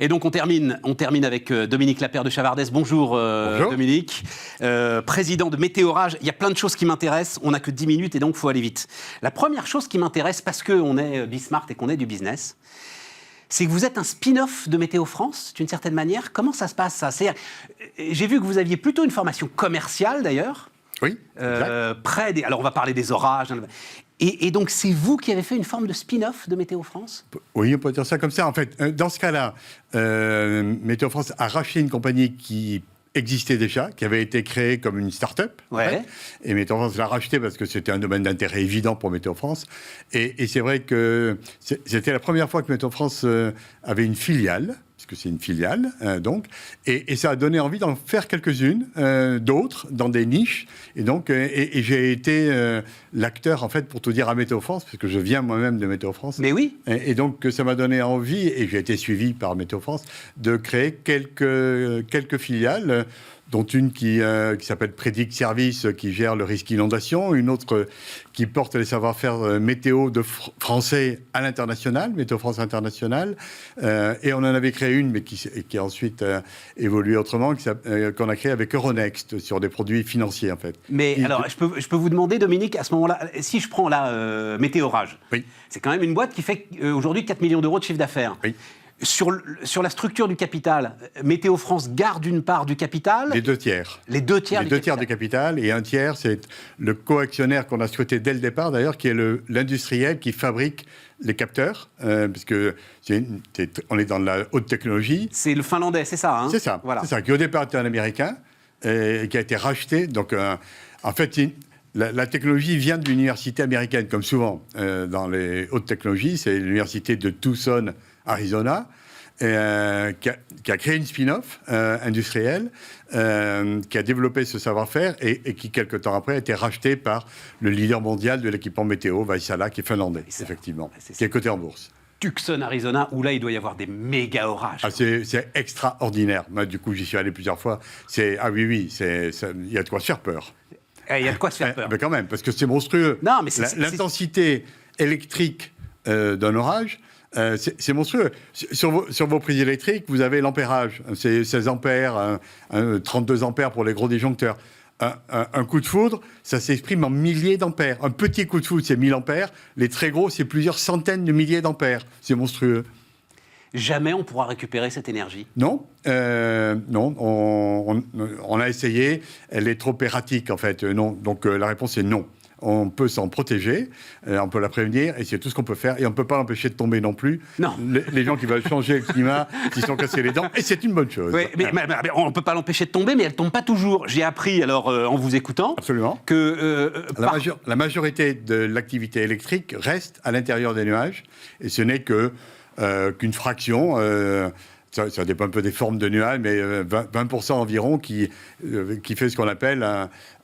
Et donc on termine avec Dominique Lapeyre de Chavardès. Bonjour, Bonjour. Dominique, président de Météorage. Il y a plein de choses qui m'intéressent, on n'a que 10 minutes et donc il faut aller vite. La première chose qui m'intéresse, parce qu'on est Bismart et qu'on est du business, c'est que vous êtes un spin-off de Météo France, d'une certaine manière. Comment ça se passe, ça? J'ai vu que vous aviez plutôt une formation commerciale, d'ailleurs. Oui, Alors, on va parler des orages. Et donc, c'est vous qui avez fait une forme de spin-off de Météo France? Oui, on peut dire ça comme ça. En fait, dans ce cas-là, Météo France a racheté une compagnie qui existait déjà, qui avait été créée comme une start-up. Ouais. En fait. Et Météo France l'a racheté parce que c'était un domaine d'intérêt évident pour Météo France. Et c'est vrai que c'était la première fois que Météo France avait une filiale, puisque c'est une filiale, donc. Et ça a donné envie d'en faire quelques-unes, d'autres, dans des niches. Et donc, j'ai été l'acteur, en fait, pour tout dire, à Météo France, parce que je viens moi-même de Météo France. Mais oui. Et donc, ça m'a donné envie, et j'ai été suivi par Météo France, de créer quelques filiales, dont une qui s'appelle Predict Service, qui gère le risque inondation, une autre qui porte les savoir-faire météo de français à l'international, Météo France International, et on en avait créé une, mais qui a ensuite évolué autrement, qu'on a créée avec Euronext, sur des produits financiers, en fait. Mais alors, je peux vous demander, Dominique, à ce moment-là, si je prends là Météorage, oui. C'est quand même une boîte qui fait aujourd'hui 4 millions d'euros de chiffre d'affaires. Oui. Sur la structure du capital, Météo France garde une part du capital. Les deux tiers. Les deux tiers du capital. Et un tiers, c'est le co-actionnaire qu'on a souhaité dès le départ, d'ailleurs, qui est l'industriel qui fabrique les capteurs, puisque on est dans la haute technologie. C'est le finlandais, c'est ça, hein? C'est ça, voilà. C'est ça, qui au départ était un américain, et qui a été racheté. Donc, en fait, la technologie vient de l'université américaine, comme souvent dans les hautes technologies. C'est l'université de Tucson, Arizona, qui a créé une spin-off industrielle, qui a développé ce savoir-faire et qui, quelques temps après, a été racheté par le leader mondial de l'équipement météo, Vaisala, qui est finlandais, effectivement, qui est coté en bourse. Tucson, Arizona, où là, il doit y avoir des méga orages. Ah, c'est extraordinaire. Moi, du coup, j'y suis allé plusieurs fois. Il y a de quoi se faire peur. Il y a de quoi se faire peur. Mais quand même, parce que c'est monstrueux. Non, mais l'intensité électrique d'un orage, c'est monstrueux. Sur vos prises électriques, vous avez l'ampérage. C'est 16 ampères, 32 ampères pour les gros disjoncteurs. Un coup de foudre, ça s'exprime en milliers d'ampères. Un petit coup de foudre, c'est 1000 ampères. Les très gros, c'est plusieurs centaines de milliers d'ampères. C'est monstrueux. Jamais on pourra récupérer cette énergie? Non, non. On a essayé. Elle est trop erratique, en fait. Non. Donc, la réponse est non. On peut s'en protéger, on peut la prévenir, et c'est tout ce qu'on peut faire. Et on ne peut pas l'empêcher de tomber non plus. Non. Les gens qui veulent changer le climat, qui se sont cassés les dents, et c'est une bonne chose. Oui, mais on ne peut pas l'empêcher de tomber, mais elle ne tombe pas toujours. J'ai appris, alors, en vous écoutant, absolument, que... la majorité de l'activité électrique reste à l'intérieur des nuages, et ce n'est qu'une fraction... Ça dépend un peu des formes de nuages, mais 20% environ qui fait ce qu'on appelle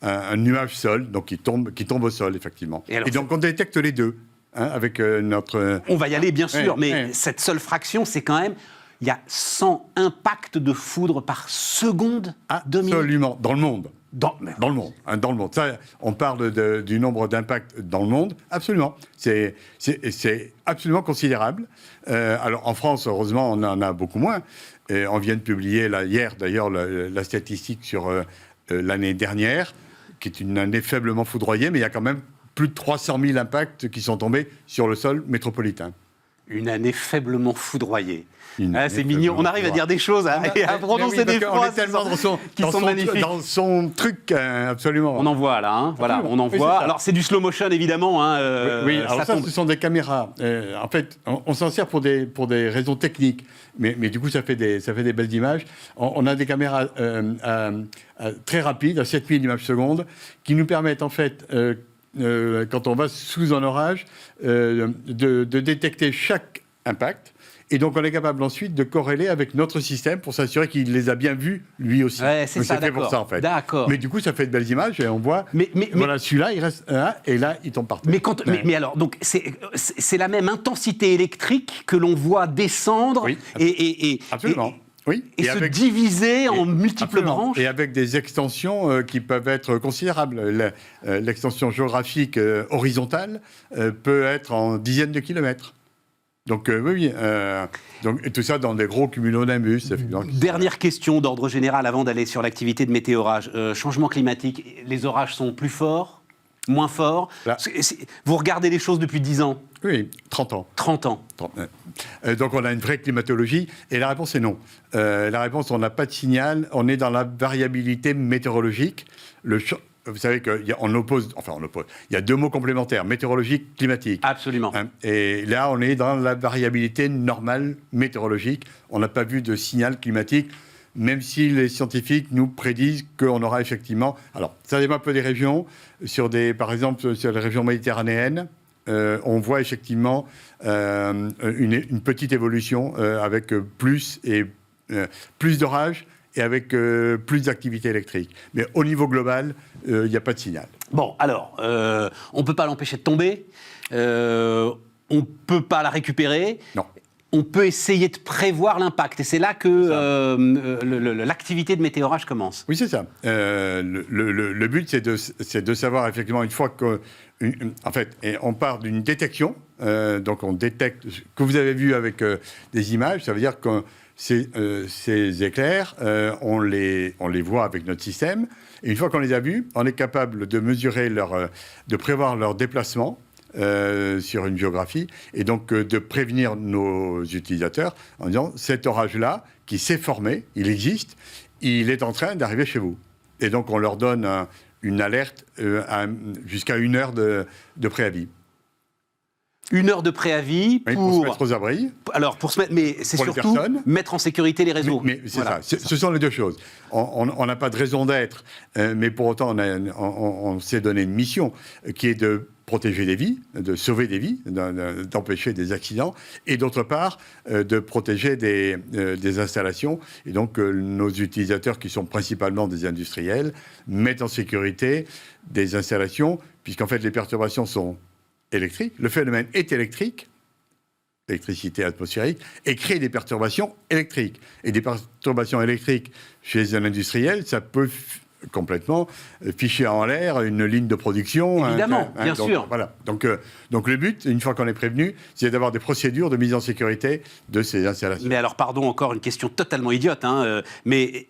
un nuage-sol, donc qui tombe au sol, effectivement. Et donc, on détecte les deux, avec notre... On va y aller, bien sûr, mais cette seule fraction, c'est quand même... Il y a 100 impacts de foudre par seconde. Absolument, dans le monde. Dans le monde. Dans le monde. Ça, on parle du nombre d'impacts dans le monde. Absolument. C'est absolument considérable. Alors, en France, heureusement, on en a beaucoup moins. Et on vient de publier, hier d'ailleurs, la statistique sur l'année dernière, qui est une année faiblement foudroyée, mais il y a quand même plus de 300 000 impacts qui sont tombés sur le sol métropolitain. Une année faiblement foudroyée. C'est mignon. On arrive à dire des choses et à prononcer des phrases qui sont magnifiques. Dans son truc, absolument. On en voit là, hein. Voilà, on en voit. Alors c'est du slow motion évidemment. Hein, oui, alors ça, ce sont des caméras. En fait, on s'en sert pour des raisons techniques, mais du coup, ça fait des belles images. On a des caméras très rapides, à 7000 images secondes, qui nous permettent en fait... quand on va sous un orage, de détecter chaque impact. Et donc, on est capable ensuite de corréler avec notre système pour s'assurer qu'il les a bien vus, lui aussi. Ouais, c'est ça, fait pour ça, en fait. D'accord. Mais du coup, ça fait de belles images et on voit... voilà, celui-là, il reste un, et là, il tombe par terre. Mais alors, donc, c'est la même intensité électrique que l'on voit descendre oui, absolument. Oui. Et se diviser en multiples branches. Et avec des extensions qui peuvent être considérables. L'extension géographique horizontale peut être en dizaines de kilomètres. Donc oui, donc, et tout ça dans des gros cumulonimbus. Dernière question d'ordre général avant d'aller sur l'activité de météorage. Changement climatique, les orages sont plus forts, moins forts. Là. Vous regardez les choses depuis 10 ans. Oui, 30 ans. 30 ans. Donc on a une vraie climatologie, et la réponse est non. La réponse, on n'a pas de signal, on est dans la variabilité météorologique. Vous savez qu'on oppose, il y a deux mots complémentaires, météorologique, climatique. Absolument. Et là, on est dans la variabilité normale météorologique. On n'a pas vu de signal climatique, même si les scientifiques nous prédisent qu'on aura effectivement... Alors, ça dépend un peu des régions. Par exemple, sur les régions méditerranéennes, on voit effectivement une petite évolution avec plus d'orages et avec plus d'activité électrique. Mais au niveau global, il n'y a pas de signal. Bon, alors, on ne peut pas l'empêcher de tomber, on ne peut pas la récupérer. Non. On peut essayer de prévoir l'impact. Et c'est là que l'activité de météorage commence. Oui, c'est ça. Le but, c'est de savoir, effectivement, une fois que... En fait, on part d'une détection. Donc, on détecte ce que vous avez vu avec des images. Ça veut dire que ces éclairs, on les voit avec notre système. Et une fois qu'on les a vus, on est capable de mesurer de prévoir leur déplacement sur une géographie, et donc de prévenir nos utilisateurs en disant cet orage-là, qui s'est formé, il existe, il est en train d'arriver chez vous. Et donc on leur donne une alerte jusqu'à 1 heure de préavis. 1 heure de préavis pour se mettre aux abris. Alors, pour se mettre, mais c'est surtout mettre en sécurité les réseaux. Mais c'est voilà, ça. Ce sont les deux choses. On n'a pas de raison d'être, mais pour autant, on s'est donné une mission qui est de protéger des vies, de sauver des vies, d'empêcher des accidents, et d'autre part, de protéger des installations. Et donc, nos utilisateurs, qui sont principalement des industriels, mettent en sécurité des installations, puisqu'en fait, les perturbations sont électriques. Le phénomène est électrique, l'électricité atmosphérique, et crée des perturbations électriques. Et des perturbations électriques chez un industriel, ça peut complètement ficher en l'air une ligne de production. Évidemment, bien sûr. Voilà. Donc le but, une fois qu'on est prévenu, c'est d'avoir des procédures de mise en sécurité de ces installations. Mais alors, pardon, encore une question totalement idiote, mais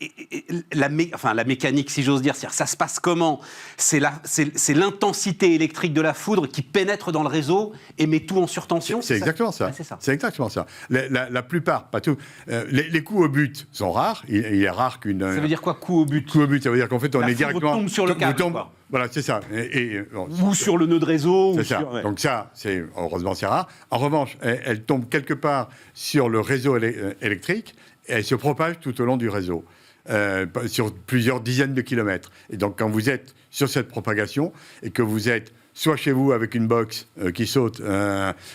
la mécanique, si j'ose dire, ça se passe comment ? C'est l'intensité électrique de la foudre qui pénètre dans le réseau et met tout en surtension ? C'est exactement ça. Ouais, c'est ça. C'est exactement ça. La plupart, pas tout. Les coups au but sont rares. Il est rare qu'une... Ça veut dire quoi, coup au but ? Coup au but, ça veut dire qu'en fait, on est directement... tombe sur le câble, quoi. Voilà, c'est ça. Ou sur le nœud de réseau. C'est ça. Ouais. Donc ça, heureusement, c'est rare. En revanche, elle tombe quelque part sur le réseau électrique et elle se propage tout au long du réseau, sur plusieurs dizaines de kilomètres. Et donc, quand vous êtes sur cette propagation et que vous êtes soit chez vous avec une box qui saute,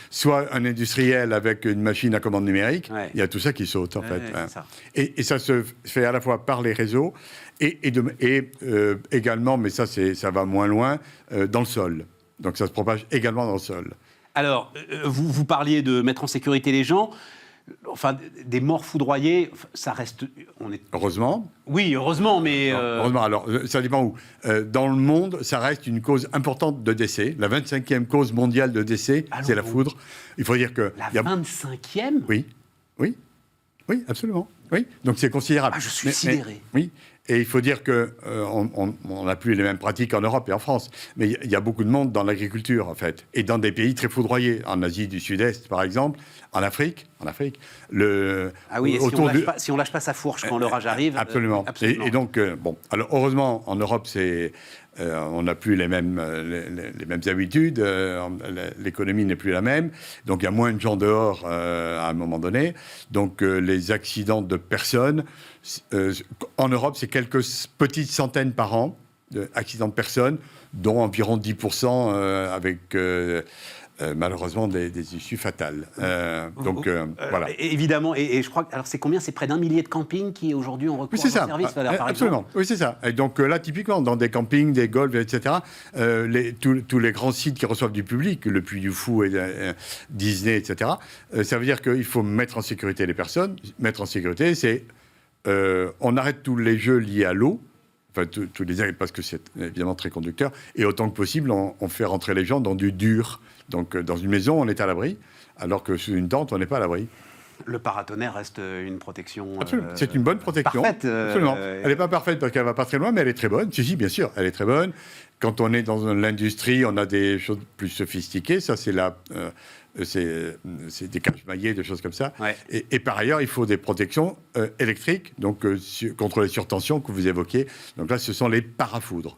soit un industriel avec une machine à commande numérique, il y a tout ça qui saute, en fait. Ça. Et ça se fait à la fois par les réseaux et également, mais ça va moins loin, dans le sol. Donc ça se propage également dans le sol. Alors, vous parliez de mettre en sécurité les gens. Enfin, des morts foudroyés, ça reste... Heureusement. Oui, heureusement, mais... Heureusement, alors, ça dépend où. Dans le monde, ça reste une cause importante de décès. La 25e cause mondiale de décès, c'est la foudre. Il faut dire que... La 25e ? Oui, absolument. Oui, donc c'est considérable. Ah, je suis sidéré. Oui, et il faut dire qu'on n'a plus les mêmes pratiques en Europe et en France. Mais il y a beaucoup de monde dans l'agriculture, en fait. Et dans des pays très foudroyés. En Asie du Sud-Est, par exemple. En Afrique. Ah oui, si on lâche pas sa fourche quand l'orage arrive. Absolument. Et donc, alors heureusement, en Europe, on n'a plus les mêmes habitudes, l'économie n'est plus la même, donc il y a moins de gens dehors à un moment donné. Donc les accidents de personnes, en Europe, c'est quelques petites centaines par an d'accidents de personnes, dont environ 10% avec... malheureusement des issues fatales. Voilà. Évidemment, et je crois que c'est combien ? C'est près d'1 millier de campings qui aujourd'hui ont recours à ce service, par absolument. exemple. Oui, c'est ça. Et donc là, typiquement, dans des campings, des golfs, etc., tous les grands sites qui reçoivent du public, le Puy du Fou, Disney, etc., ça veut dire qu'il faut mettre en sécurité les personnes. Mettre en sécurité, c'est... on arrête tous les jeux liés à l'eau, enfin, tous les parce que c'est évidemment très conducteur, et autant que possible, on fait rentrer les gens dans du dur. Donc, dans une maison, on est à l'abri. alors que sous une tente, on n'est pas à l'abri. Le paratonnerre reste une protection. Absolument. C'est une bonne protection. Parfaite. Absolument. Elle n'est pas parfaite parce qu'elle ne va pas très loin, mais elle est très bonne. Si, bien sûr, elle est très bonne. Quand on est dans l'industrie, on a des choses plus sophistiquées. Ça, c'est des cages maillées, des choses comme ça. Ouais. Et par ailleurs, il faut des protections électriques, donc contre les surtensions que vous évoquez. Donc là, ce sont les parafoudres.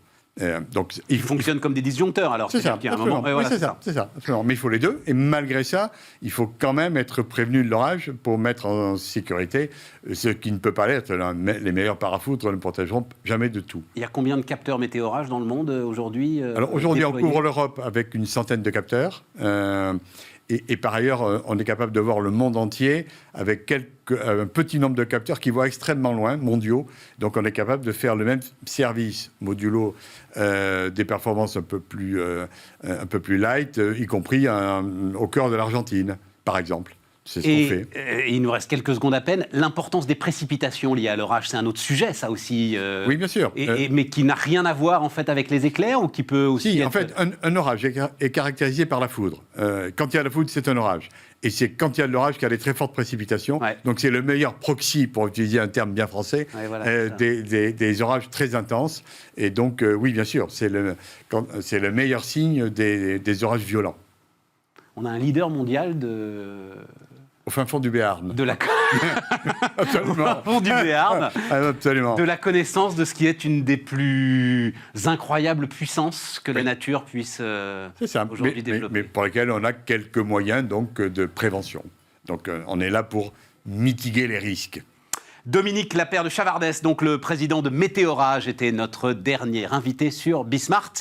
Donc, Ils fonctionnent comme des disjoncteurs, alors. C'est ça, qu'il y a un moment. absolument. Voilà, Oui, c'est ça, absolument. Mais il faut les deux, et malgré ça, il faut quand même être prévenu de l'orage pour mettre en sécurité ce qui ne peut pas l'être. Les meilleurs parafoudres ne protégeront jamais de tout. Il y a combien de capteurs météo-orage dans le monde aujourd'hui Alors aujourd'hui, on couvre l'Europe avec une centaine de capteurs. Et par ailleurs, on est capable de voir le monde entier avec un petit nombre de capteurs qui voient extrêmement loin, mondiaux. Donc on est capable de faire le même service modulo, des performances un peu plus light, y compris au cœur de l'Argentine, par exemple. C'est ce qu'on fait. Il nous reste quelques secondes à peine. L'importance des précipitations liées à l'orage, c'est un autre sujet, ça aussi. Oui, bien sûr. Mais qui n'a rien à voir en fait avec les éclairs ou qui peut aussi. Si, en fait, un orage est caractérisé par la foudre. Quand il y a la foudre, c'est un orage. Et c'est quand il y a de l'orage qu'il y a des très fortes précipitations. Ouais. Donc c'est le meilleur proxy, pour utiliser un terme bien français, ouais, voilà, des orages très intenses. Et donc, oui, bien sûr, c'est le meilleur signe des orages violents. On a un leader mondial au fin fond du Béarn. Absolument. Au fin fond du Béarn. Absolument. De la connaissance de ce qui est une des plus incroyables puissances que la nature puisse aujourd'hui développer. Mais pour lesquelles on a quelques moyens donc, de prévention. Donc on est là pour mitiguer les risques. Dominique Lapeyre de Chavardès, donc le président de Météorage, était notre dernier invité sur Bismart.